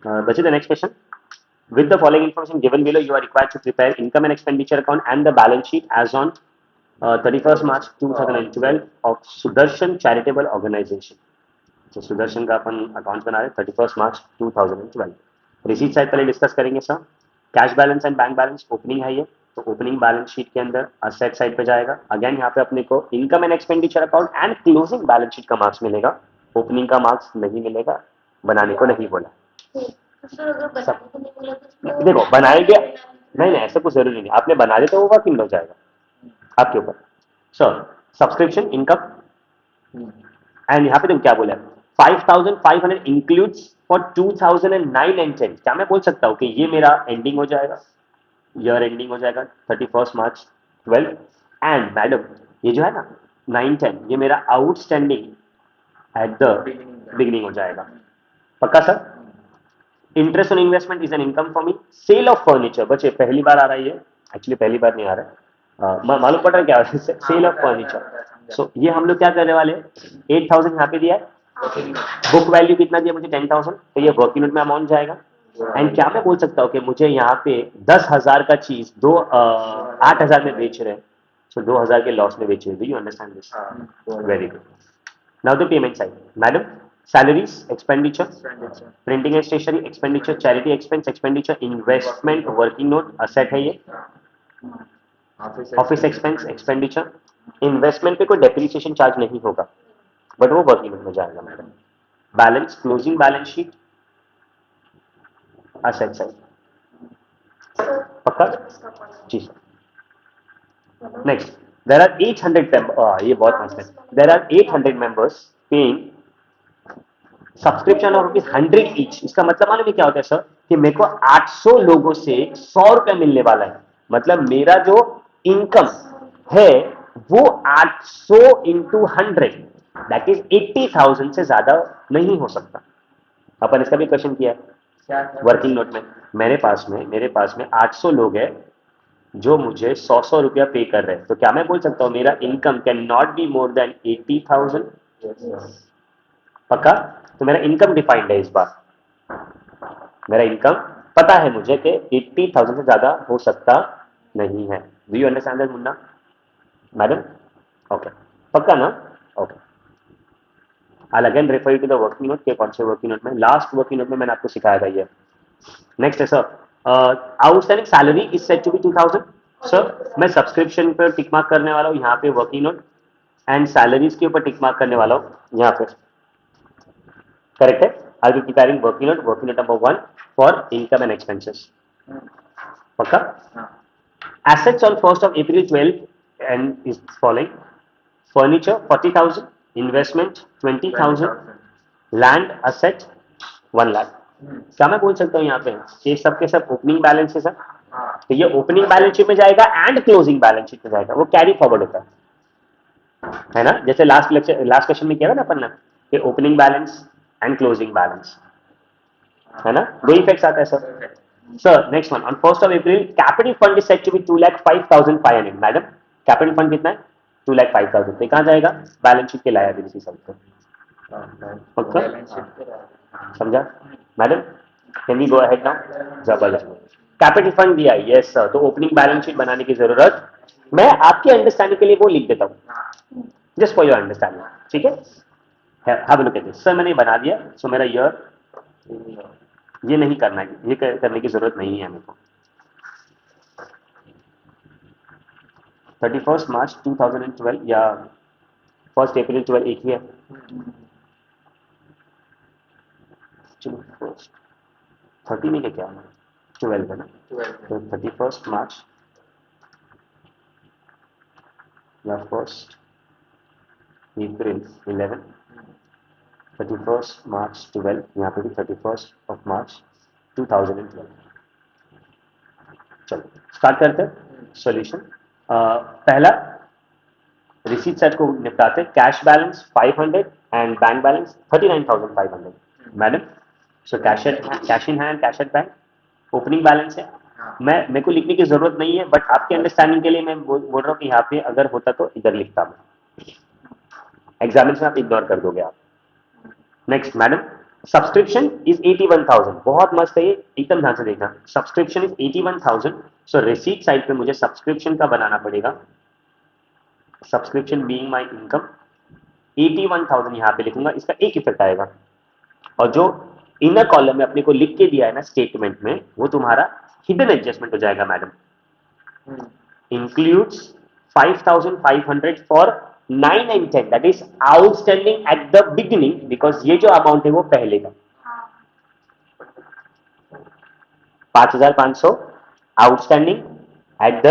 बच्चे the next question. With the following information given below, you are required to prepare income and expenditure account and the balance sheet as on 31st March 2012 of Sudarshan Charitable Organization. तो सुदर्शन का अपन account बना रहे 31st मार्च 2012. Receipt side पहले discuss करेंगे sir. Cash balance and bank balance opening है ये, तो opening balance sheet के अंदर असेट साइड पे जाएगा. अगेन यहाँ पे अपने को income and expenditure account and closing balance sheet का मार्क्स मिलेगा. ओपनिंग का मार्क्स नहीं मिलेगा, बनाने को नहीं बोला. देखो बनाएंगे, नहीं ऐसा कुछ जरूरी नहीं. आपने बना दिया तो वो वर्किंग हो जाएगा आपके ऊपर. सर सब्सक्रिप्शन इनकम एंड यहाँ पे तुम क्या बोला 5500 इंक्लूड्स फॉर 2009 एंड 10. क्या मैं बोल सकता हूँ कि ये मेरा एंडिंग हो जाएगा, ईयर एंडिंग हो जाएगा 31st मार्च 12. एंड मैडम ये जो है ना 9-10 ये मेरा आउटस्टैंडिंग एट द बिगिनिंग हो जाएगा. पक्का sir. Interest on investment is an income for me. Sale of furniture, बच्चे पहली बार आ रहा है ये, एक्चुअली पहली बार नहीं आ रहा है. मालूम पड़ रहा है क्या सेल ऑफ फर्नीचर. सो ये हम लोग क्या करने वाले हैं 8000 यहाँ पे दिया है. बुक वैल्यू कितना दिया मुझे 10,000, तो ये वर्किंग नोट में अमाउंट जाएगा. एंड क्या मैं बोल सकता हूँ कि मुझे यहाँ पे 10,000 का चीज 8,000 में बेच रहे हैं, सो 2,000 के लॉस में बेच रहे हैं. Do you understand this? Very good. Now the payment side madam. salaries expenditure, printing and stationery expenditure, charity expense expenditure, investment working note asset है ये. Office expense expenditure. इन्वेस्टमेंट पे कोई डेप्रिसिएशन चार्ज नहीं होगा, बट वो working में जाएगा madam. Balance closing balance sheet asset side. पक्का जी सर. नेक्स्ट देयर आर 800 ये बहुत मस्त है. There are 800 members paying subscription of ₹100 each. इसका मतलब मालूम है क्या होता है सर कि मेरे को 800 लोगों से 100 रुपए मिलने वाला है. मतलब मेरा जो इनकम है वो 800 इंटू 100 दैट इज 80,000 से ज्यादा नहीं हो सकता. अपन इसका भी क्वेश्चन किया है वर्किंग नोट में. मेरे पास में 800 लोग हैं जो मुझे 100 रुपया पे कर रहे हैं, तो क्या मैं बोल सकता हूँ मेरा income can not be more than 80,000? पक्का. तो मेरा इनकम डिफाइंड है इस बार. मेरा इनकम पता है मुझे कि 80,000 से ज्यादा हो सकता नहीं है. Do you understand that Munna madam? Okay पक्का ना? Okay. I'll again refer you to the working note के कौन से वर्किंग नोट में. लास्ट वर्किंग नोट में मैंने आपको सिखाया था ये. नेक्स्ट है sir outstanding salary is set to be 2,000. Sir मैं सब्सक्रिप्शन पर टिक मार्क करने वाला हूँ यहाँ पे वर्किंग नोट, एंड सैलरीज के ऊपर टिक मार्क करने वाला हूँ यहाँ पे. करेक्ट है. I be preparing working note number 1 for income and expenses. पक्का. Assets on 1st of April 12 and is following. Furniture 40,000, investment 20,000, land asset 1 lakh. क्या मैं बोल सकता हूँ यहाँ पे ये सब के सब ओपनिंग बैलेंस है सर. तो ये ओपनिंग बैलेंस शीट में जाएगा एंड क्लोजिंग बैलेंस शीट में जाएगा. वो कैरी फॉरवर्ड होता है ना. जैसे लास्ट क्वेश्चन में किया था ना अपन ने कि opening balance and closing balance है ना, दो इफेक्ट्स आता है sir. Sir next one on 1st of April capital fund is set to be 2,05,500. Madam capital fund कितना है 2,05,000. तो कहाँ जाएगा बैलेंस शीट के लायबिलिटी साइड पे. पक्का समझा madam? Can we go ahead now? जबरदस्त. कैपिटल फंड दिया है यस सर. तो ओपनिंग बैलेंस शीट बनाने की जरूरत, मैं आपके अंडरस्टैंडिंग के लिए वो लिख देता हूँ जस्ट फॉर योर अंडरस्टैंडिंग. ठीक है. Have a look at this. Sir मैंने बना दिया. सो मेरा ईयर ये नहीं करना है, ये करने की जरूरत नहीं है मेरे को. 31st मार्च 2012 या 1st April 12 एक ही है. चलो 30 नहीं क्या 12 है ना. तो 31st मार्च या 1st April 11, 31st March 12, यहाँ पे भी 31st of March 2012. चलो स्टार्ट करते हैं सॉल्यूशन. पहला रिसीट सेट को निपटाते. Cash balance 500 and bank balance 39,500. Madam so cash in hand cash at bank opening balance है. मेरे को लिखने की जरूरत नहीं है, बट आपके अंडरस्टैंडिंग के लिए मैं बोल रहा हूँ कि यहाँ पे अगर होता तो इधर लिखता मैं. एग्जामिनेशन आप इग्नोर कर दोगे आप. नेक्स्ट मैडम सब्सक्रिप्शन इज 81,000, बहुत मस्त है ये, एकदम ध्यान से देखना। Subscription is 81,000, so receipt side पे मुझे सब्सक्रिप्शन का बनाना पड़ेगा, सब्सक्रिप्शन बीइंग माय इनकम, 81,000 यहाँ पे लिखूंगा, इसका एक इफेक्ट आएगा। और जो इनर कॉलम में अपने को लिख के दिया है ना स्टेटमेंट में, वो तुम्हारा हिडन एडजस्टमेंट हो जाएगा madam. Includes 5,500 for 9 and 10, that is outstanding at the beginning, because ये जो अमाउंट है वो पहले का 5,500 आउटस्टैंडिंग एट द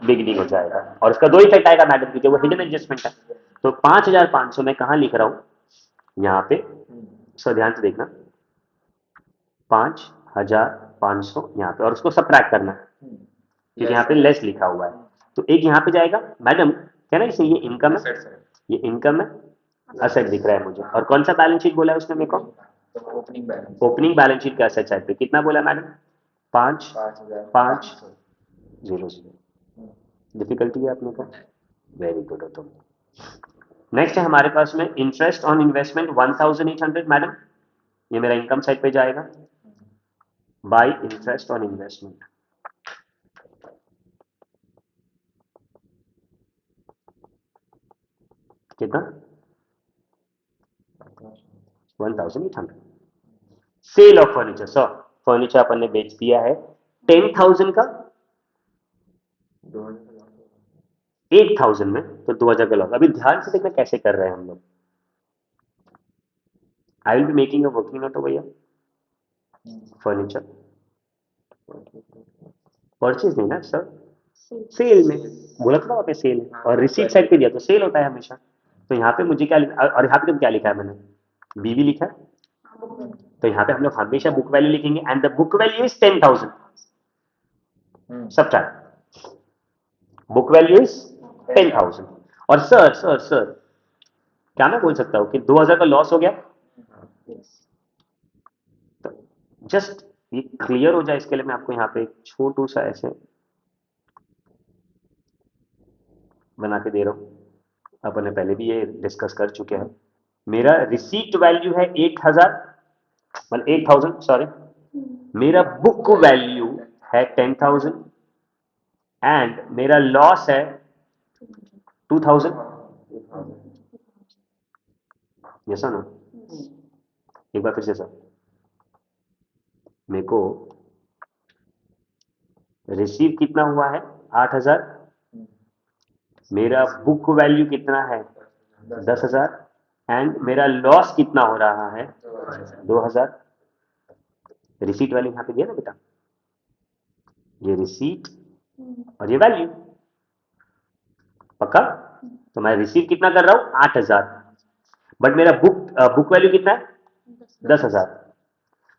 बिगिनिंग हो जाएगा, और उसका दो इफेक्ट आएगा मैडम, क्योंकि वो हिडन एडजस्टमेंट है। तो 5,500 मैं कहां लिख रहा हूं, यहां पे, सो ध्यान से देखना, 5,500 यहाँ पे, और उसको सबट्रैक्ट करना है क्योंकि यहाँ पे लेस लिखा हुआ है। तो एक यहाँ पे जाएगा मैडम, क्या ना, इसे ये इनकम है, ये इनकम है, असेट दिख रहा है मुझे। और कौन सा बैलेंस शीट बोला है उसने मेरे को, ओपनिंग बैलेंस शीट का असेट साइड पे कितना बोला मैडम, 5,500। डिफिकल्टी है अपने को, वेरी गुड हो तुम। नेक्स्ट है हमारे पास में इंटरेस्ट ऑन इन्वेस्टमेंट 1,800 मैडम, ये मेरा इनकम साइड पे जाएगा, बाय इंटरेस्ट ऑन इन्वेस्टमेंट कितना, 1,800। Sale of furniture, sir furniture अपन ने बेच दिया है 10,000 का 8,000 में, तो 2,000 का लॉस। अभी ध्यान से देखना कैसे कर रहे हैं हम लोग। I will be making a working note भैया। फर्नीचर परचेज नहीं ना सर, सेल में बोला था ना वहाँ पे सेल है, और रिसीट साइड पे दिया तो सेल होता है हमेशा। तो यहाँ पे मुझे क्या लिखा, और यहाँ पे तुम क्या लिखा है मैंने, बीवी लिखा है, तो यहाँ पे हम लोग हमेशा बुक वैल्यू लिखेंगे, and the book value is 10,000, subtract, book value is 10,000। और सर सर सर क्या मैं बोल सकता हूँ कि 2,000 का लॉस हो गया, तो जस्ट ये क्लियर हो जाए इसके लिए मैं आपको यहाँ पे एक छोटू सा ऐसे बना के दे रहा हूँ। अपन ने पहले भी ये डिस्कस कर चुके हैं। मेरा रिसीट वैल्यू है 8,000, मतलब 8,000 सॉरी, मेरा बुक वैल्यू है 10,000, एंड मेरा लॉस है 2,000। यस नो, एक बार फिर से सर, मेरे को रिसीव कितना हुआ है 8,000, मेरा बुक वैल्यू कितना है 10,000, एंड मेरा लॉस कितना हो रहा है 2,000। रिसीट वैल्यू यहाँ पे दिया ना बेटा, ये रिसीट और ये वैल्यू, पक्का। तो मैं रिसीव कितना कर रहा हूँ 8,000, बट मेरा बुक वैल्यू कितना है 10,000।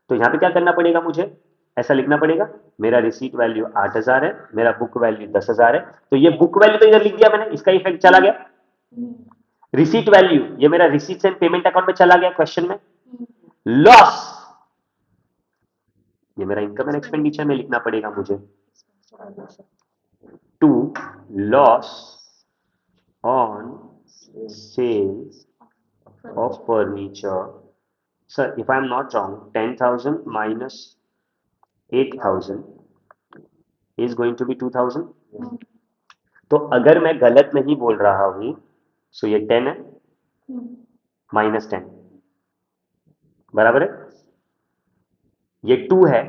तो यहाँ पे क्या करना पड़ेगा मुझे, ऐसा लिखना पड़ेगा, मेरा रिसीट वैल्यू 8,000 है, मेरा बुक वैल्यू 10,000 है, तो ये बुक वैल्यू तो इधर लिख दिया मैंने, इसका इफेक्ट चला गया। रिसीट वैल्यू ये मेरा रिसीट एंड पेमेंट अकाउंट में चला गया क्वेश्चन में। लॉस ये मेरा इनकम एंड एक्सपेंडिचर में लिखना पड़ेगा मुझे, to loss on sales of furniture. Sir, if I am not wrong, 10,000 minus 8,000 is going to be 2,000. तो अगर मैं गलत नहीं बोल रहा हूं, सो ये 10 है माइनस 10 बराबर है, ये 2 है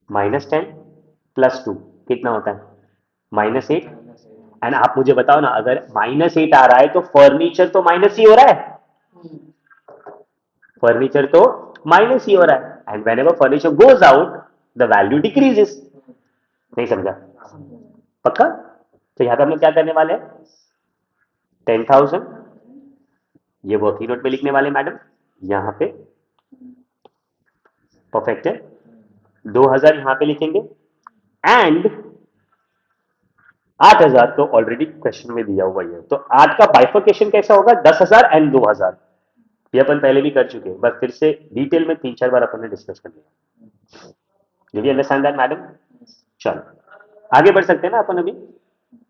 माइनस 10 प्लस 2 कितना होता है -8। एंड आप मुझे बताओ ना, अगर -8 आ रहा है तो फर्नीचर तो माइनस ही हो रहा है, फर्नीचर तो माइनस ही हो रहा है, and when ever furniture goes out the value decreases. नहीं समझा, पक्का। तो यहां पे हम लोग क्या करने वाले हैं, 10,000 ये वर्किंग नोट में लिखने वाले मैडम, यहां पे परफेक्ट है, 2,000 यहां पे लिखेंगे, एंड 8,000 तो ऑलरेडी क्वेश्चन में दिया हुआ ही है। तो 8 का बाइफर्केशन कैसा होगा, 10,000 एंड 2,000, ये अपन पहले भी कर चुके हैं, बस फिर से डिटेल में 3-4 बार अपन ने डिस्कस कर लिया। Do you understand that madam? चलो आगे बढ़ सकते हैं ना अपन अभी।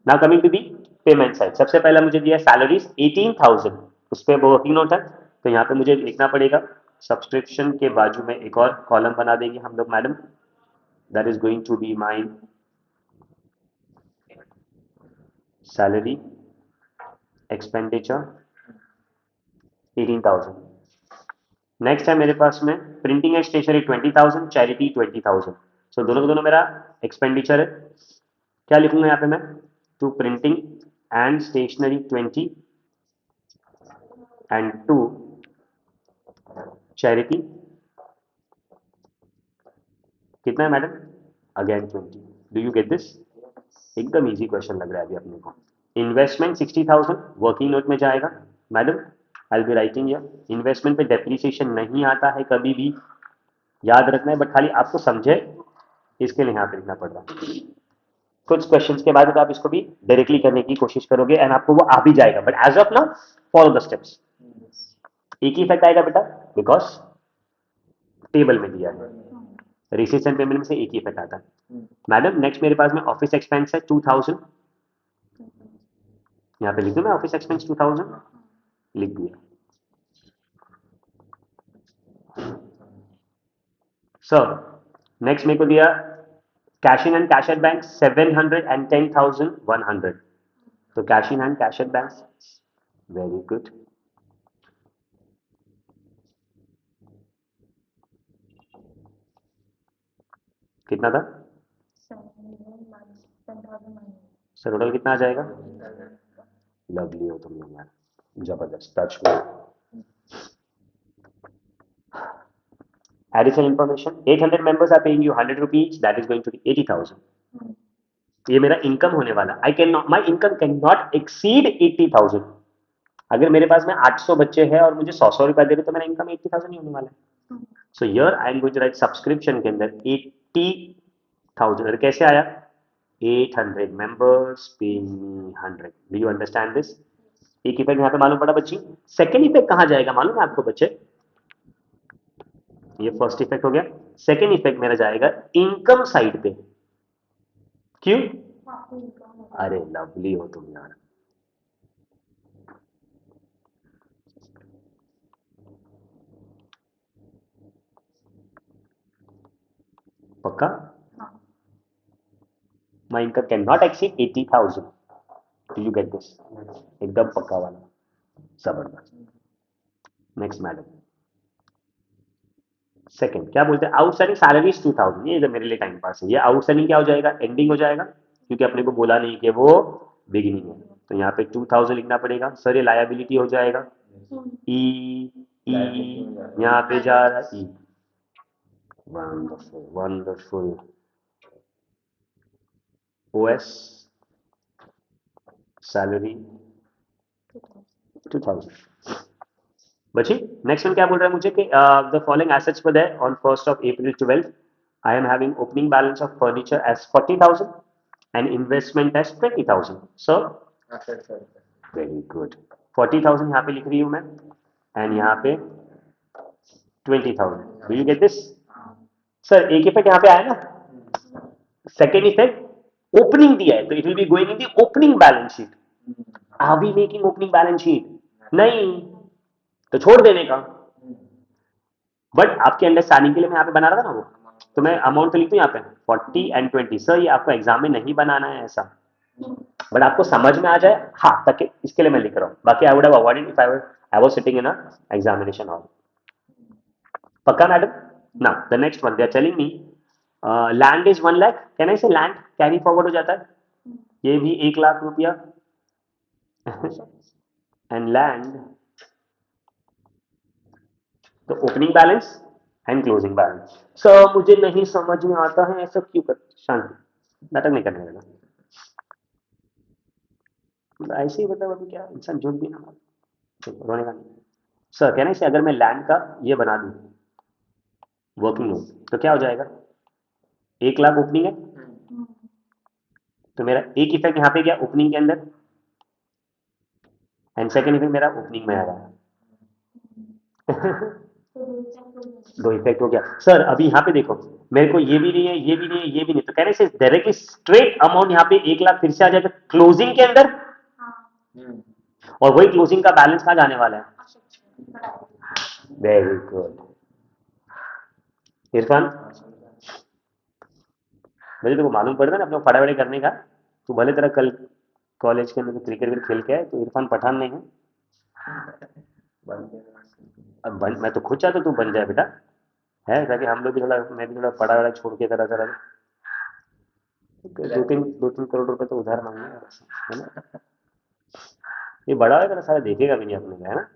Now coming to the payment side, सबसे पहला मुझे दिया सैलरीज 18,000, उस पर वर्किंग नोट है, तो यहाँ पे मुझे लिखना पड़ेगा सब्सक्रिप्शन के बाजू में एक और कॉलम बना देंगे हम लोग madam, that is going to be my salary expenditure 18,000। Next है मेरे पास में printing and stationery 20,000, charity 20,000। So दोनों दोनों मेरा एक्सपेंडिचर है। क्या लिखूंगा यहाँ पे मैं, to printing and stationery 20 and to charity कितना है madam, again 20। Do you get this? एकदम इजी क्वेश्चन लग रहा है अभी अपने को। इन्वेस्टमेंट 60,000 वर्किंग नोट में जाएगा मैडम, आई बी राइटिंग या इन्वेस्टमेंट पे डेप्रिसिएशन नहीं आता है कभी भी, याद रखना है, बट खाली आपको समझे इसके लिए यहाँ पे लिखना पड़ रहा है। कुछ क्वेश्चंस के बाद तो आप इसको भी डायरेक्टली करने की कोशिश करोगे एंड आपको वो आ भी जाएगा, but as of now follow the steps. एक ही इफेक्ट आएगा बेटा बिकॉज टेबल में दिया है, रिसीट्स एंड पेमेंट में से एक ही इफेक्ट आता है मैडम। नेक्स्ट मेरे पास में ऑफिस एक्सपेंस है 2000, यहाँ पे लिख दूं मैं ऑफिस एक्सपेंस 2000, लिख दिया। सर नेक्स्ट मेरे को दिया cash in and cash at bank 710,100, तो cash in and cash at bank, very good. कितना था सर, टोटल कितना आ जाएगा? लवली हो तुम लोग यार, जबरदस्त, टच में। Additional information, 800 members are paying you 100 rupees, that is going to be 80,000। ये मेरा इनकम होने वाला, I can not, my income can not exceed 80,000। अगर मेरे पास में 800 बच्चे हैं और मुझे 100 रुपया दे रहे तो मेरा इनकम 80,000 ही होने वाला है। So here I am going to write subscription के अंदर 80,000। और कैसे आया? 800 members paying me 100। Do you understand this? एक इफेक्ट यहाँ पे मालूम पड़ा बच्ची। सेकेंड इफेक्ट कहाँ जाएगा मालूम है आपको बच्चे? ये फर्स्ट इफेक्ट हो गया। सेकेंड इफेक्ट मेरा जाएगा इनकम साइड पे। क्यों? अरे लवली हो तुम यार। पक्का? My income can not exceed 80,000। Do you get this? एकदम पक्का वाला, जबरदस्त। नेक्स्ट मैडम, सेकंड क्या बोलते हैं, आउटस्टैंडिंग सैलरी 2,000। ये मेरे लिए टाइम पास है। ये आउटस्टैंडिंग क्या हो जाएगा? एंडिंग हो जाएगा, क्योंकि अपने को बोला नहीं कि वो बिगिनिंग है, तो यहाँ पे 2,000 लिखना पड़ेगा। सर ये लायबिलिटी हो जाएगा, ई यहाँ पे जा रहा ई। Wonderful wonderful. ओएस सैलरी 2,000 बची। नेक्स्ट वन क्या बोल रहा है मुझे कि the following assets were there on 1st of April 12 I am having opening balance of furniture as 40,000 and investment as 20,000। Sir very good. 40,000 यहाँ पे लिख रही हूँ मैं एंड यहाँ पे 20,000। Do you get this? Sir एक इफेक्ट यहाँ पे आया ना, सेकेंड इफेक्ट ओपनिंग दिया है तो it will be going in the opening balance sheet. Are we making opening balance sheet? नहीं, तो छोड़ देने का। बट आपके अंडरस्टैंडिंग के लिए मैं यहाँ पे बना रहा था ना वो, तो मैं अमाउंट तो लिख दूं यहाँ पे 40 एंड 20। सर ये आपको एग्जाम में नहीं बनाना है ऐसा, बट आपको समझ में आ जाए हाँ तक इसके लिए मैं लिख रहा हूँ। बाकी I would have avoided if I was sitting in a examination hall. पक्का मैडम? ना the next one they are telling me land is 1 lakh. Can I say land carry forward हो जाता है, ये भी 1 लाख रुपया एंड लैंड, तो opening balance and closing balance. Sir मुझे नहीं समझ में आता है ऐसा क्यों कर, शांति, नाटक नहीं करने लगा, ऐसे ही मतलब अभी क्या इंसान झूठ भी ना रोने का नहीं। सर कहना इसे अगर मैं लैंड का ये बना दूं वर्किंग नोट तो क्या हो जाएगा? 1 लाख ओपनिंग है, तो मेरा एक इफेक्ट यहाँ पे क्या ओपनिंग के अंदर एंड सेकेंड इफेक्ट मेरा ओपनिंग में आ रहा है। दो इफेक्ट हो गया। सर अभी यहाँ पे देखो मेरे को ये भी नहीं है, ये भी नहीं है, ये भी नहीं, तो कहने से डायरेक्टली स्ट्रेट अमाउंट यहाँ पे 1 लाख फिर से आ जाएगा क्लोजिंग के अंदर, और वही क्लोजिंग का बैलेंस कहाँ जाने वाला है? Very good. इरफान, मुझे तो मालूम पड़ता ना अपने फटाफट करने का। तू भले तेरा कल कॉलेज के अंदर क्रिकेट भी खेल के आए, तो इरफान पठान नहीं है। अब बन, मैं तो खुद चाहता तू बन जाए बेटा, है ताकि हम लोग भी थोड़ा, मैं भी थोड़ा पढ़ा वढ़ा छोड़ के तरह तरह 2-3 करोड़ रुपए तो उधार मांगेंगे, है ना। ये बड़ा है तेरा, सारा देखेगा भी नहीं अपने में, है ना।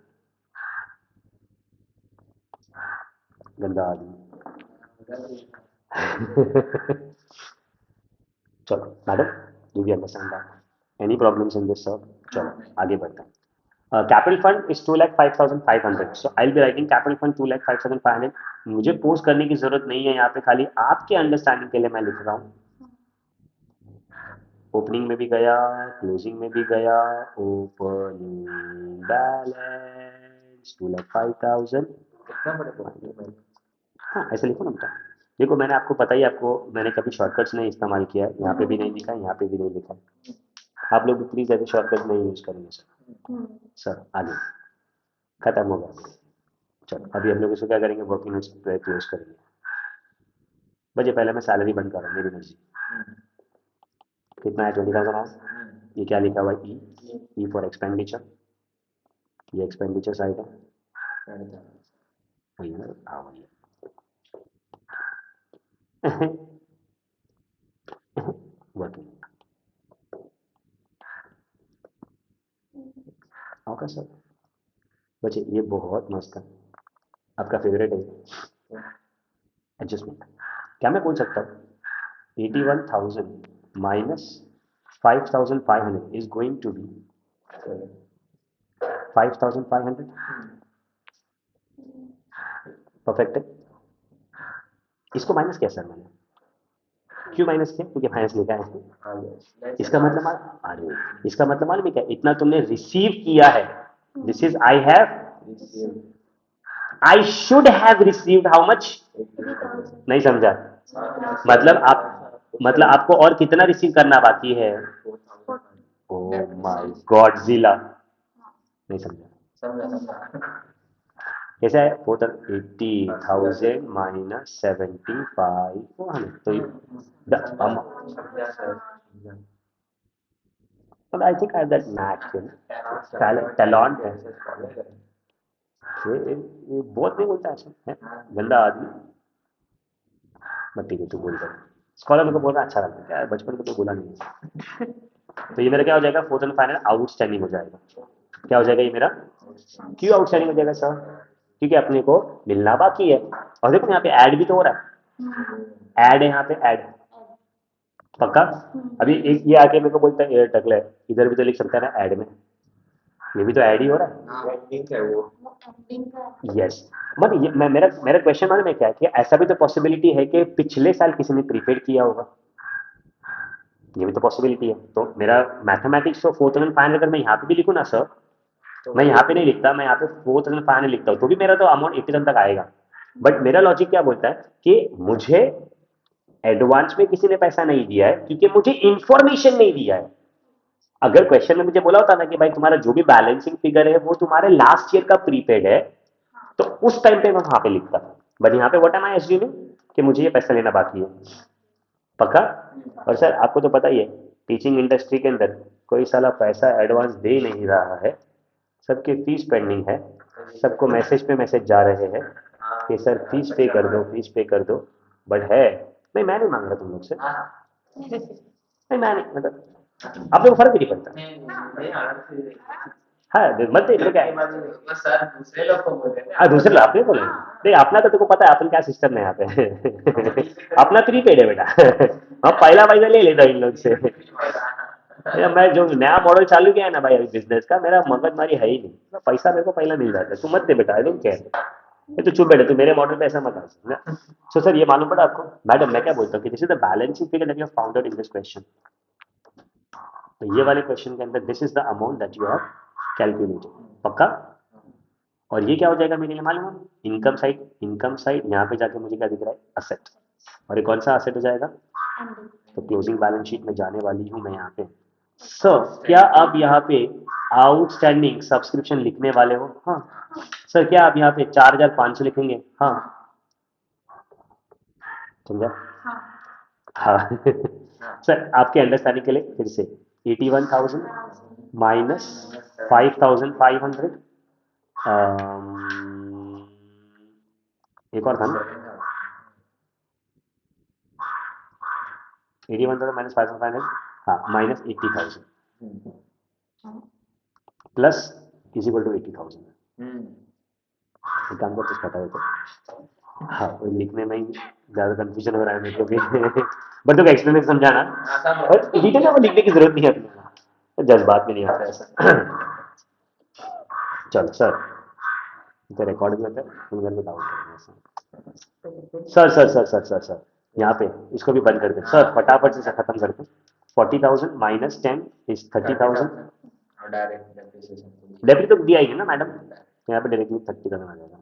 गंदा आदमी। चलो मैडम, यू भी understand that, any problems in this sir. चलो आगे बढ़ते हैं। Capital fund is 2,05,500, so I will be writing capital fund 2,05,500। मुझे पोस्ट करने की जरूरत नहीं है यहाँ पे, खाली आपके अंडरस्टैंडिंग के लिए मैं लिख रहा हूँ। ओपनिंग में भी गया, क्लोजिंग में भी गया, ओपनिंग बैलेंस 2,05,000। हाँ ऐसे लिखो ना बेटा। देखो मैंने आपको पता ही, आपको मैंने कभी शॉर्टकट्स नहीं इस्तेमाल किया है, यहाँ पे भी नहीं लिखा है, यहाँ पे भी नहीं लिखा है। आप लोग भी प्लीज ऐसे शॉर्टकट नहीं यूज करेंगे सर। सर आगे खत्म हो गया। चलो अभी हम लोग इसको क्या करेंगे, वर्किंग क्लोज करेंगे। बजे पहले मैं सैलरी बंद कर रहा हूँ, मेरी मर्जी। कितना है, 20,000 आया। ये क्या लिखा हुआ है, ई फॉर एक्सपेंडिचर। ये एक्सपेंडिचर साइड है, वही है ना, हाँ वही है। वर्किंग। Okay sir. बच्चे ये बहुत मस्त है, आपका फेवरेट है एडजस्टमेंट। क्या मैं बोल सकता हूँ 81,000 minus 5,500 is going to be 5,500। Perfect है। इसको माइनस किया सर मैंने, क्यों माइनस किया, क्योंकि माइनस लिखा है। इसका मतलब अरे इसका मतलब मालूम है क्या, इतना तुमने रिसीव किया है। This is I should have received how much. नहीं समझा, मतलब आपको और कितना रिसीव करना बाकी है। ओ माय गॉडजिला, नहीं समझा। कैसा है, 480,000 माइनस 75,400, तो I think I that match talent है। ये बहुत नहीं बोलता ऐसा है, गंदा आदमी। बट ठीक है तू बोल कर, स्कॉलर मेरे को बोलना अच्छा लगता है, क्या बचपन में तो बोला नहीं। तो ये मेरा क्या हो जाएगा, 4,500 आउटस्टैंडिंग हो जाएगा। क्या हो जाएगा ये मेरा, क्यों आउटस्टैंडिंग हो जाएगा सर, क्योंकि अपने को मिलना बाकी है। और देखो यहाँ पे ऐड भी तो हो रहा है, ऐड है यहाँ पे, ऐड पक्का। अभी एक ये आके मेरे को बोलता है टकले, इधर भी तो लिख सकता है ना ऐड में, ये भी तो ऐड ही हो रहा है। यस, मतलब ये मेरा मेरा क्वेश्चन मालूम है क्या है, कि ऐसा भी तो पॉसिबिलिटी है कि पिछले साल किसी ने प्रीपेड किया होगा, ये भी तो पॉसिबिलिटी है। तो मेरा मैथमेटिक्स तो 4,500 अगर मैं यहाँ पे भी लिखूँ ना सर, मैं यहाँ पे नहीं लिखता, मैं यहाँ पे 4,500 लिखता हूँ, तो भी मेरा तो अमाउंट 80,000 तक आएगा। बट मेरा लॉजिक क्या बोलता है कि मुझे एडवांस में किसी ने पैसा नहीं दिया है, क्योंकि मुझे इंफॉर्मेशन नहीं दिया है। अगर क्वेश्चन में मुझे बोला होता ना कि भाई तुम्हारा जो भी बैलेंसिंग फिगर है वो तुम्हारे लास्ट ईयर का प्रीपेड है, तो उस टाइम पे मैं वहां पे लिखता। बट यहाँ पे व्हाट एम आई एज्यूमिंग, कि मुझे ये पैसा लेना बाकी है। पक्का। और सर आपको तो पता ही है, टीचिंग इंडस्ट्री के अंदर कोई साला पैसा एडवांस दे नहीं रहा है, सबके फीस पेंडिंग है, सबको मैसेज पे मैसेज जा रहे हैं कि सर फीस पे कर दो, फीस पे कर दो। बट है नहीं, मैं नहीं मांग रहा तुम लोग से, नहीं मैं नहीं, मतलब आप लोग को फर्क भी नहीं पड़ता। हाँ मत देखो क्या है, दूसरे लोग आपने बोले नहीं, अपना तो तुमको पता है अपन क्या सिस्टम है यहाँ पे। अपना प्रीपेड है बेटा। हम पहला पैसा ले लेता इन लोग से। मैं जो नया मॉडल चालू किया है ना भाई अभी बिजनेस का, मेरा मगजमारी है ही नहीं, पैसा मेरे को पहला मिल जाता है। तू मत दे बेटा, आई डोंट केयर, तू चुप बैठे, तू मेरे मॉडल पे ऐसा मत आ। सो सर ये मालूम पड़ा आपको मैडम, मैं क्या बोलता हूँ कि this is the balancing figure that you have found out in this question. तो ये वाले क्वेश्चन के अंदर this is the amount that you have calculated. पक्का। और ये क्या हो जाएगा मेरे लिए मालूम है, इनकम साइड, इनकम साइड यहाँ पे जाके मुझे क्या दिख रहा है, असेट। और ये कौन सा असेट हो जाएगा, तो क्लोजिंग बैलेंस शीट में जाने वाली हूँ मैं यहाँ पे, सर क्या आप यहाँ पे आउटस्टैंडिंग सब्सक्रिप्शन लिखने वाले हो? हाँ। सर क्या आप यहाँ पे 4,500 लिखेंगे? हाँ। समझा? हाँ। सर आपके अंडरस्टैंडिंग के लिए फिर से 81,000 माइनस 5,500, एक और था ना, 81,000 माइनस 5,500, हाँ, minus 80,000 plus is equal to 80,000। एक काम करते पता है तो, हाँ, वो लिखने में ही ज़्यादा कंफ्यूजन हो रहा है मेरे को भी। बट तो एक्सप्लेनेशन समझाना और डिटेल में वो लिखने की जरूरत नहीं है अपने को, तो जज्बात में नहीं आता ऐसा। चलो सर, तो रिकॉर्ड भी होता है, तुम घर में डाउट करेंगे सर। यहाँ पे इसको भी बंद कर दे सर, फटाफट से खत्म कर दे। 40,000 माइनस 10 इज 30,000। डेबिट तो दिया ही है ना मैडम, तो यहाँ पे डायरेक्टली 30,000 आ जाएगा।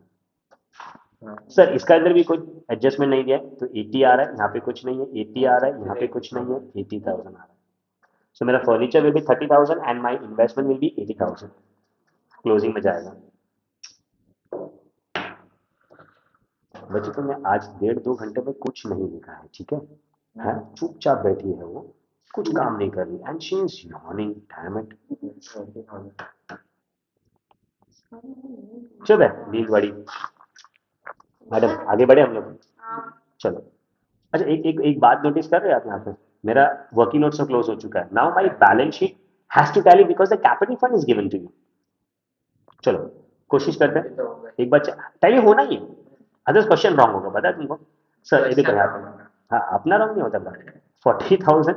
सर इसका अंदर भी कोई एडजस्टमेंट नहीं दिया है, तो 80 आ रहा है, यहाँ पे कुछ नहीं है, 80 आ रहा है, यहाँ पे कुछ नहीं है, 80,000 आ रहा है। सो मेरा furniture will be 30,000 and my investment will be 80,000, closing में जाएगा। बच्चों तो मैं आज 1.5-2 घंटे में कुछ नहीं लिखा है, ठीक है, चुपचाप बैठी है वो, कुछ काम नहीं कर रही, and she is yawning, damn it. चुप है नींद बड़ी। मैडम आगे बढ़े हम लोग, चलो। अच्छा एक बात नोटिस कर रहे हैं आप यहाँ पे, मेरा वर्किंग नोट से क्लोज हो चुका है। Now my balance sheet has to tally because the capital fund is given to you. चलो कोशिश करते हैं, एक बार टैली होना ही है, अदर्स क्वेश्चन रॉन्ग होगा, पता है तुमको। सर ये देखो यहाँ पे, हाँ अपना रॉन्ग नहीं होता बड़ा। 40,000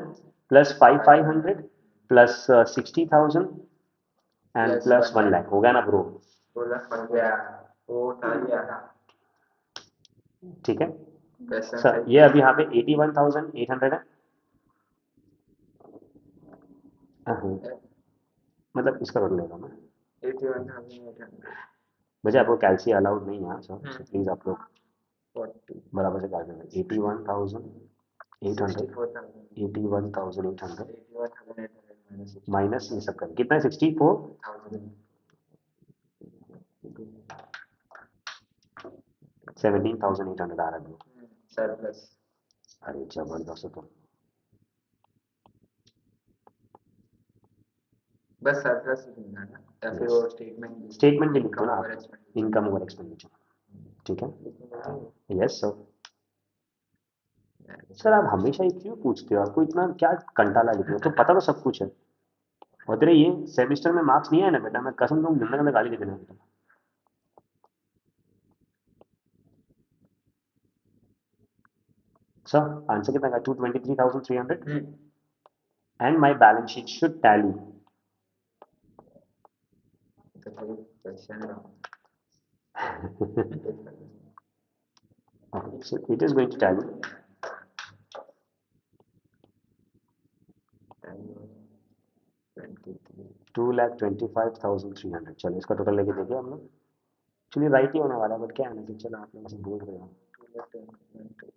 plus 5,500 plus 60,000 and plus 1 lakh हो गया ना ब्रो? ठीक है सर, ये अभी यहाँ पे 81,800 है। हाँ, मतलब इसका कर लेगा मैं, वैसे आपको कैल्सी अलाउड नहीं है सर, so प्लीज आप लोग बराबर से कर देना। 81,800, 81,800 माइनस ये सब कर कितना है, 64, 17,800 आ रहा है ब्रो। अरे जबरदस्त तो, बस सरप्लस ही देना है ना, या फिर वो स्टेटमेंट भी लिख दो ना आप, इनकम और एक्सपेंडिचर, ठीक है। Yes sir. सर आप हमेशा ये क्यों पूछते हो, आपको इतना क्या कंटाला लिखते हो, तो पता तो सब कुछ है। और तेरे ये सेमेस्टर में मार्क्स नहीं आए ना बेटा, मैं कसम दूँ गंदा गंदा गाली दे देना बेटा। सर आंसर कितना का, 223,300 and my balance sheet should tally. So it is going to tally 2,25,300। चलो इसका टोटल लेके देखिए हम लोग, एक्चुअली राइट ही होने वाला है, बट क्या है ना कि चलो आप लोग से बोल रहे हो,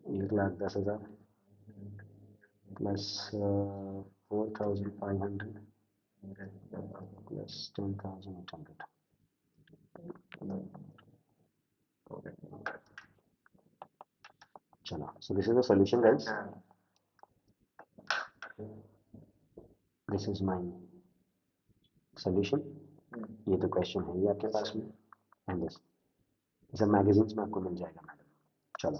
1,10,000 प्लस 4,500 प्लस 10,800। चलो so this is the solution guys, this is my solution. ये तो क्वेश्चन है ही आपके पास में, एंड दिस सब मैगजीन्स में आपको मिल जाएगा मैडम। चलो